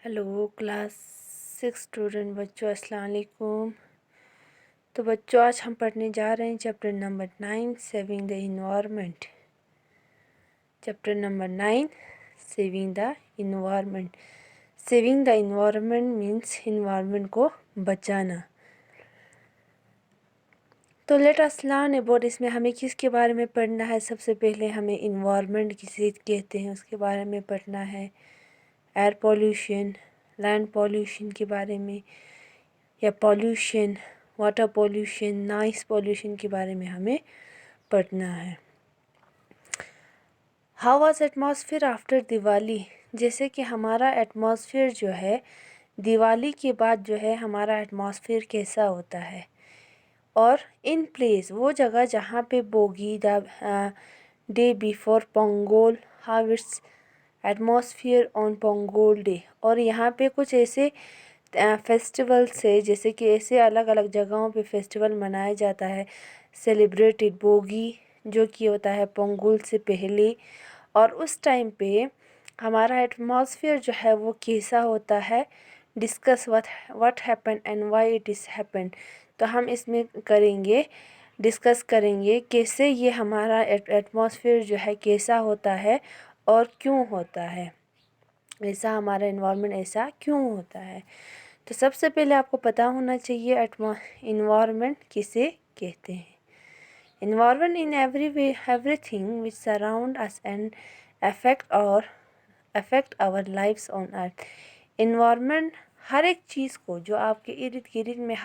Hello class 6 student बच्चों, अस्सलाम वालेकुम। तो बच्चों, आज हम पढ़ने जा रहे हैं chapter number 9 saving the environment. Chapter number 9 saving the environment. Saving the environment means environment को बचाना। तो लेट अस लर्न अबाउट, इसमें हमें किसके बारे में पढ़ना है। सबसे पहले हमें इन्वायरमेंट किसे कहते हैं उसके बारे में पढ़ना है। एयर पॉल्यूशन, लैंड पॉल्यूशन के बारे में, या pollution, water pollution, noise pollution के बारे में हमें पढ़ना है। How was atmosphere after Diwali. जैसे कि हमारा एटमॉस्फेयर जो है दिवाली के बाद जो है हमारा एटमॉस्फेयर कैसा होता है। और इन प्लेस, वो जगह जहाँ पे bogie the day before Pongal, how it's atmosphere on Pongal day. और यहाँ पे कुछ ऐसे फेस्टिवल से, जैसे कि ऐसे अलग अलग जगहों पे फेस्टिवल मनाया जाता है। सेलिब्रेटेड बोगी जो कि होता है पोंगल से पहले, और उस टाइम पे हमारा एटमॉस्फेयर जो है वो कैसा होता है। Discuss what happen and why it is happen. तो हम इसमें डिस्कस करेंगे कैसे ये हमारा एटमॉस्फेयर जो है कैसा होता है और क्यों होता है, ऐसा हमारा एनवायरनमेंट ऐसा क्यों होता है। तो सबसे पहले आपको पता होना चाहिए एनवायरनमेंट किसे कहते हैं। Environment in everything which surround us and affect our lives on earth. Environment हर एक चीज़ को, जो आपके इर्द गिर्द में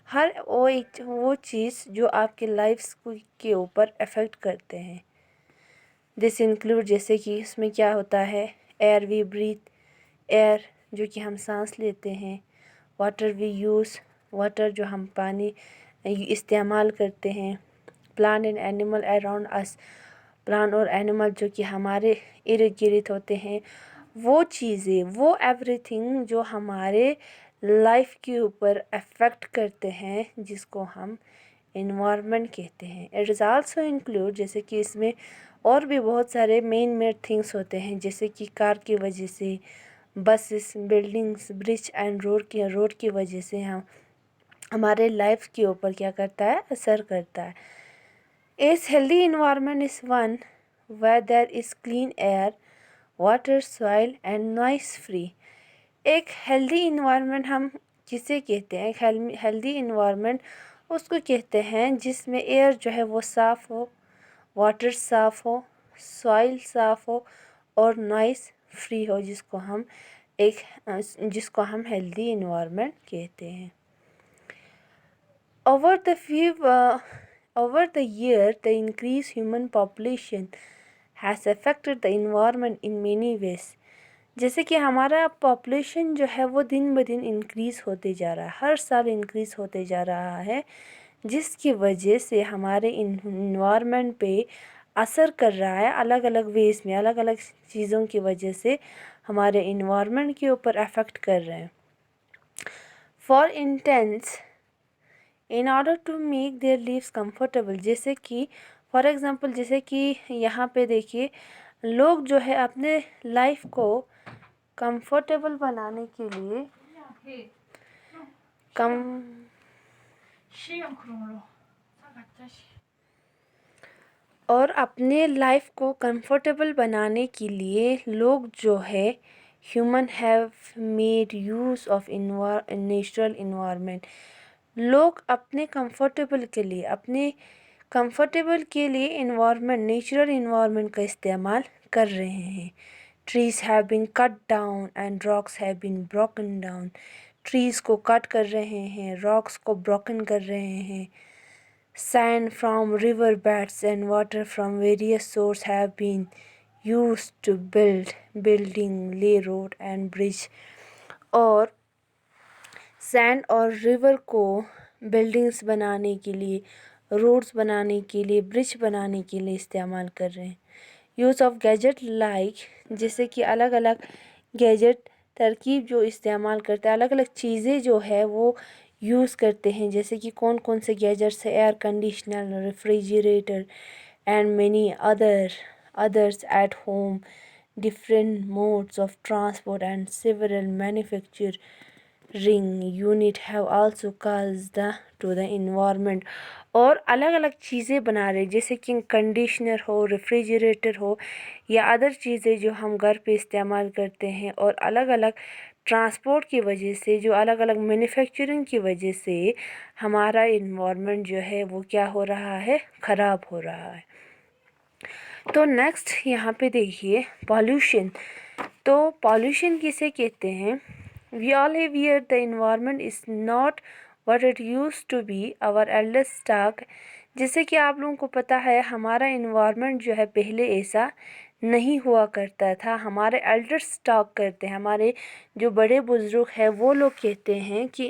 हर वो चीज़ जो आपके लाइफ्स के ऊपर अफेक्ट करते हैं। दिस इंक्लूड, जैसे कि इसमें क्या होता है, एयर वी ब्रीथ, एयर जो कि हम सांस लेते हैं। वाटर वी यूज़, वाटर जो हम पानी इस्तेमाल करते हैं। Plant and animal around us, plant और एनिमल जो कि हमारे इर्द गिर्द होते हैं। वो चीज़ें, वो एवरीथिंग जो हमारे लाइफ के ऊपर अफेक्ट करते हैं, जिसको हम इन्वायरमेंट कहते हैं। इट इज़ आल्सो इंक्लूड, जैसे कि इसमें और भी बहुत सारे मेन थिंग्स होते हैं, जैसे कि कार की वजह से, buses, buildings, bridge and road की वजह से हम हमारे लाइफ के ऊपर क्या करता है, असर करता है। As healthy environment is one where there is clean air, water, soil and noise free. एक हेल्दी इन्वायरमेंट हम किसे कहते हैं। एक हेल्दी इन्वायरमेंट उसको कहते हैं जिसमें एयर जो है वो साफ़ हो, वाटर साफ़ हो, सॉइल साफ़ हो और नॉइस फ्री हो, जिसको हम हेल्दी इन्वायरमेंट कहते हैं। Over the year, the increased human population has affected the environment in many ways. जैसे कि हमारा पॉपुलेशन जो है वो दिन ब दिन इंक्रीज़ होते जा रहा है, हर साल इंक्रीज़ होते जा रहा है, जिसकी वजह से हमारे इन्वायरमेंट पे असर कर रहा है। अलग अलग वेज में, अलग अलग चीज़ों की वजह से हमारे इन्वायरमेंट के ऊपर अफेक्ट कर रहे हैं। For instance, in order to make their lives comfortable, जैसे कि फॉर एग्ज़ाम्पल, जैसे कि यहाँ पे देखिए, लोग जो है अपने लाइफ को कंफर्टेबल बनाने के लिए अपने लाइफ को कंफर्टेबल बनाने के लिए लोग जो है human have made use of natural environment. लोग अपने कंफर्टेबल के लिए नेचुरल इन्वायरमेंट का इस्तेमाल कर रहे हैं। Trees have been cut down and rocks have been broken down. Trees को कट कर रहे हैं, रॉक्स को ब्रोकन कर रहे हैं। Sand from river beds and water from various sources have been used to building, lay road and bridge। और sand और रिवर को बिल्डिंग्स बनाने के लिए, रोड्स बनाने के लिए, ब्रिज बनाने के लिए इस्तेमाल कर रहे हैं। यूज़ ऑफ गैजेट लाइक, जैसे कि अलग अलग गैजेट तरकीब जो इस्तेमाल करते हैं, अलग अलग चीज़ें जो है वो यूज़ करते हैं। जैसे कि कौन कौन से गैजेट्स है, air conditioner, refrigerator and many others at home. different modes of transport and several manufacturing unit have also caused to the environment। और अलग अलग चीज़ें बना रहे जैसे कि कंडीशनर हो, रेफ्रिजरेटर हो या अदर चीज़ें जो हम घर पे इस्तेमाल करते हैं, और अलग अलग ट्रांसपोर्ट की वजह से, जो अलग अलग मैन्युफैक्चरिंग की वजह से हमारा इन्वायरमेंट जो है वो क्या हो रहा है, ख़राब हो रहा है। तो नेक्स्ट यहाँ पे देखिए पॉल्यूशन। तो पॉल्यूशन किसे कहते हैं? We all have hear the environment is not what it used to be our elder stock. जैसे कि आप लोगों को पता है हमारा इन्वायरमेंट जो है पहले ऐसा नहीं हुआ करता था। हमारे एल्डर स्टॉक करते हैं, हमारे जो बड़े बुज़ुर्ग हैं वो लोग कहते हैं कि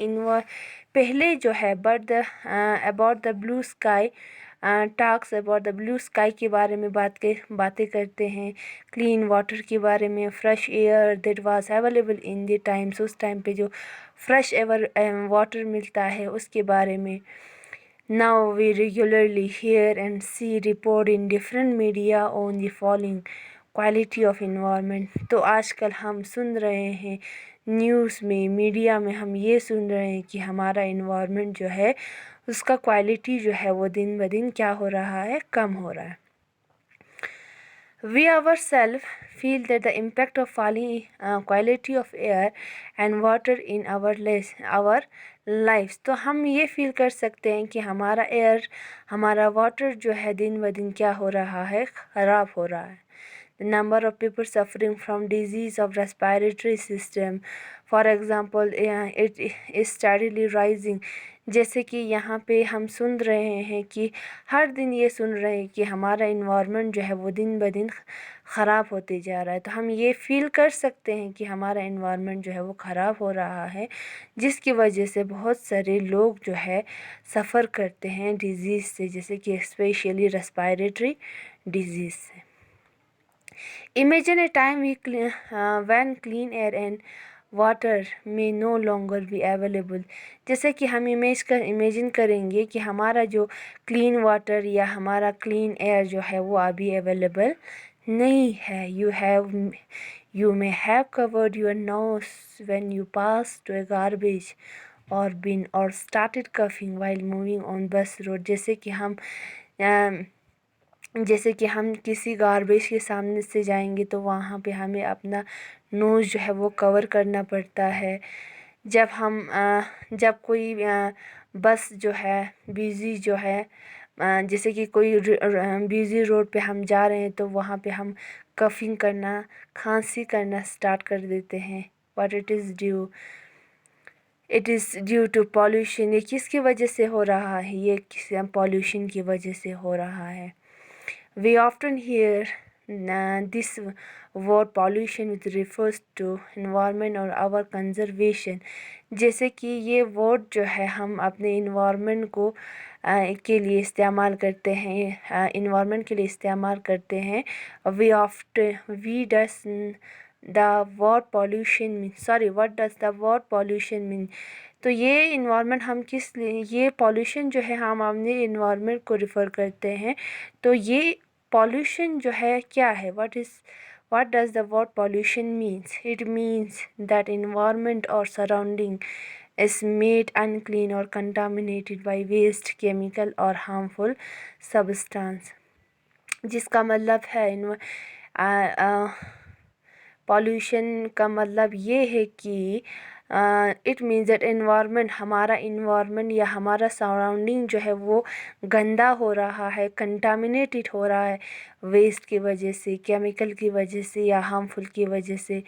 पहले जो है about the blue sky talks about the blue sky के बारे में बातें करते हैं, क्लीन वाटर के बारे में, fresh air that was available in the times, उस टाइम पे जो फ्रेश एवर वाटर मिलता है उसके बारे में। Now we regularly hear and see report in different media on the following quality of environment. तो आजकल हम सुन रहे हैं न्यूज़ में, मीडिया में हम ये सुन रहे हैं कि हमारा इन्वायरमेंट जो है उसका क्वालिटी जो है वो दिन ब दिन क्या हो रहा है, कम हो रहा है। We ourselves feel that the impact of falling quality of air and water in our lives। तो हम ये फील कर सकते हैं कि हमारा एयर, हमारा वाटर जो है दिन ब दिन क्या हो रहा है, ख़राब हो रहा है। The number of people suffering from disease of respiratory system, for example, it is steadily rising। जैसे कि यहाँ पे हम सुन रहे हैं कि हर दिन ये सुन रहे हैं कि हमारा इन्वायरमेंट जो है वो दिन ब दिन ख़राब होते जा रहा है। तो हम ये फील कर सकते हैं कि हमारा इन्वायरमेंट जो है वो ख़राब हो रहा है, जिसकी वजह से बहुत सारे लोग जो है सफ़र करते हैं डिज़ीज़ से, जैसे कि स्पेशली रेस्पिरेटरी डिज़ीज़ से। Imagine a time when clean air and water में नो लॉन्गर बी अवेलेबल। जैसे कि हम इमेजिन करेंगे कि हमारा जो क्लीन वाटर या हमारा क्लीन एयर जो है वो अभी अवेलेबल नहीं है। You may have covered your nose when you pass to a garbage और बिन और started coughing while moving on bus road. जैसे कि हम किसी गार्बेज के सामने से जाएंगे तो वहाँ पे हमें अपना नोज़ जो है वो कवर करना पड़ता है। जब कोई बस जो है बिज़ी जो है, जैसे कि कोई बिज़ी रोड पे हम जा रहे हैं तो वहाँ पे हम कफिंग करना, खांसी करना स्टार्ट कर देते हैं। But it is due to pollution. ये किसकी वजह से हो रहा है? ये पॉल्यूशन की वजह से हो रहा है। We often hear this word pollution which refers to environment or our conservation। जैसे कि ये वर्ड जो है हम अपने इन्वायरमेंट को के लिए इस्तेमाल करते हैं, इन्वायरमेंट के लिए इस्तेमाल करते हैं। we does the word pollution mean, sorry, what does the word pollution mean? तो ये इन्वायरमेंट हम किस लिए, ये पॉल्यूशन जो है हम अपने इन्वायरमेंट को रिफ़र करते हैं। तो ये पॉल्यूशन जो है क्या है? what does the word pollution means? It means that environment or surrounding is made unclean or contaminated by waste, chemical or harmful substance। जिसका मतलब है पॉल्यूशन का मतलब ये है कि इट मीन्स दैट इन्वायरमेंट, हमारा इन्वायरमेंट या हमारा सराउंडिंग जो है वो गंदा हो रहा है, कंटामिनेटेड हो रहा है वेस्ट की वजह से, केमिकल की वजह से या हार्मफुल की वजह से,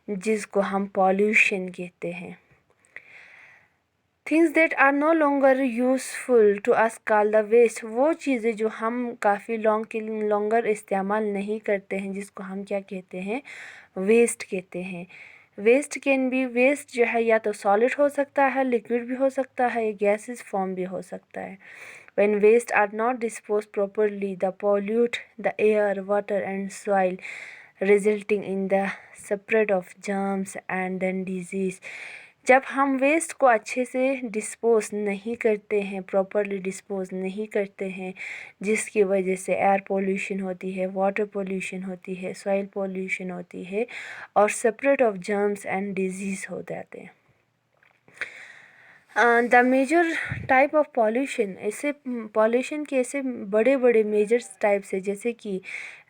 जिसको हम पॉल्यूशन कहते हैं। Things that are no longer useful to us call the waste. वो चीज़ें जो हम काफ़ी लॉन्गर इस्तेमाल नहीं करते हैं, जिसको हम क्या कहते हैं? वेस्ट कहते हैं। वेस्ट जो है या तो सॉलिड हो सकता है, लिक्विड भी हो सकता है, गैसेस फॉर्म भी हो सकता है। When waste are not disposed properly, they pollute the air, water and soil, resulting in the spread of germs and then disease। जब हम वेस्ट को अच्छे से डिस्पोज़ नहीं करते हैं, प्रॉपरली डिस्पोज़ नहीं करते हैं, जिसकी वजह से एयर पोल्यूशन होती है, वाटर पोल्यूशन होती है, सॉइल पोल्यूशन होती है और spread of germs and disease हो जाते हैं। The major type of pollution, ऐसे पॉल्यूशन के ऐसे बड़े बड़े मेजर टाइप्स है, जैसे कि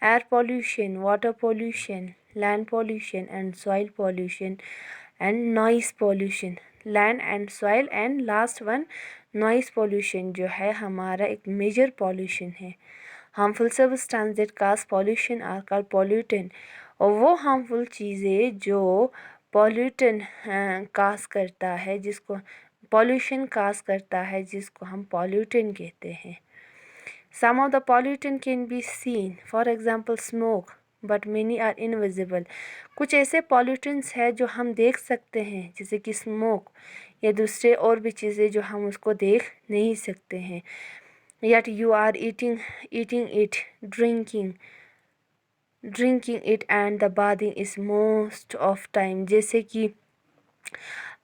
air pollution, water pollution, land pollution and soil pollution and noise pollution. Land and soil and last one noise pollution जो है हमारा एक मेजर पॉल्यूशन है। Harmful substance that cause pollution are called pollutant, और वो हार्मफुल चीज़ें जो पॉल्यूटन काज करता है, जिसको पॉल्यूशन काज करता है, जिसको हम पॉल्यूटेंट कहते हैं। Some of the pollutant can be seen, for example smoke, but many are invisible. कुछ ऐसे पॉल्यूटेंट्स हैं जो हम देख सकते हैं, जैसे कि स्मोक या दूसरे और भी चीज़ें जो हम उसको देख नहीं सकते हैं। Yet you are eating it, drinking it and the bathing is most of time। जैसे कि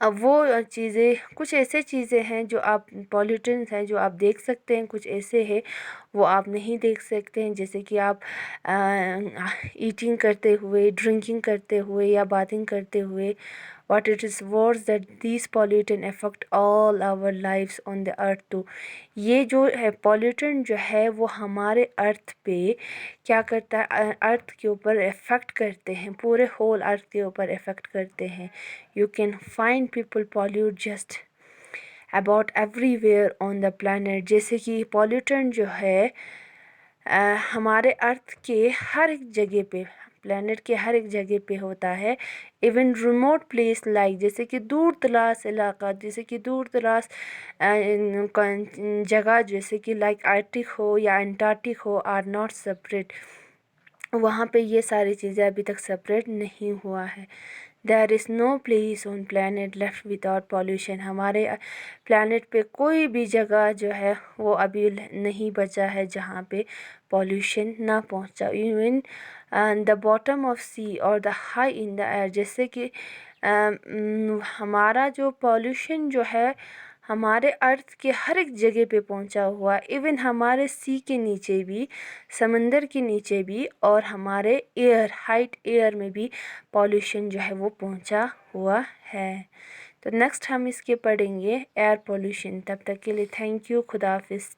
अब वो चीज़ें, कुछ ऐसे चीज़ें हैं जो आप पॉल्यूटेंट्स हैं जो आप देख सकते हैं, कुछ ऐसे हैं वो आप नहीं देख सकते हैं, जैसे कि आप ईटिंग करते हुए, ड्रिंकिंग करते हुए या बाथिंग करते हुए। What it is worse that these pollutants affect all our lives on the earth too। ये जो है पॉल्यूटेंट जो है वो हमारे अर्थ पे क्या करता है, अर्थ के ऊपर इफ़ेक्ट करते हैं, पूरे होल अर्थ के ऊपर इफ़ेक्ट करते हैं। You can find people pollute just about everywhere on the planet। जैसे कि पॉल्यूटेंट जो है हमारे अर्थ के हर एक जगह पे, प्लेनेट के हर एक जगह पे होता है। इवन रिमोट प्लेस लाइक, जैसे कि दूर दराज इलाका, जैसे कि दूर दराज जगह, जैसे कि लाइक आर्टिक हो या अंटार्कटिक हो, आर नॉट सेपरेट। वहाँ पे ये सारी चीज़ें अभी तक सेपरेट नहीं हुआ है। There is no place on planet left without pollution. हमारे प्लानट पे कोई भी जगह जो है वो अभी नहीं बचा है जहाँ पे पॉल्यूशन ना पहुँचा। इवन द बॉटम ऑफ सी और the high in the air, जैसे कि हमारा जो पॉल्यूशन जो है हमारे अर्थ के हर एक जगह पे पहुंचा हुआ, इवन हमारे सी के नीचे भी, समंदर के नीचे भी, और हमारे एयर, हाइट एयर में भी पॉल्यूशन जो है वो पहुंचा हुआ है। तो नेक्स्ट हम इसके पढ़ेंगे एयर पॉल्यूशन। तब तक के लिए थैंक यू, खुदा हाफिज़।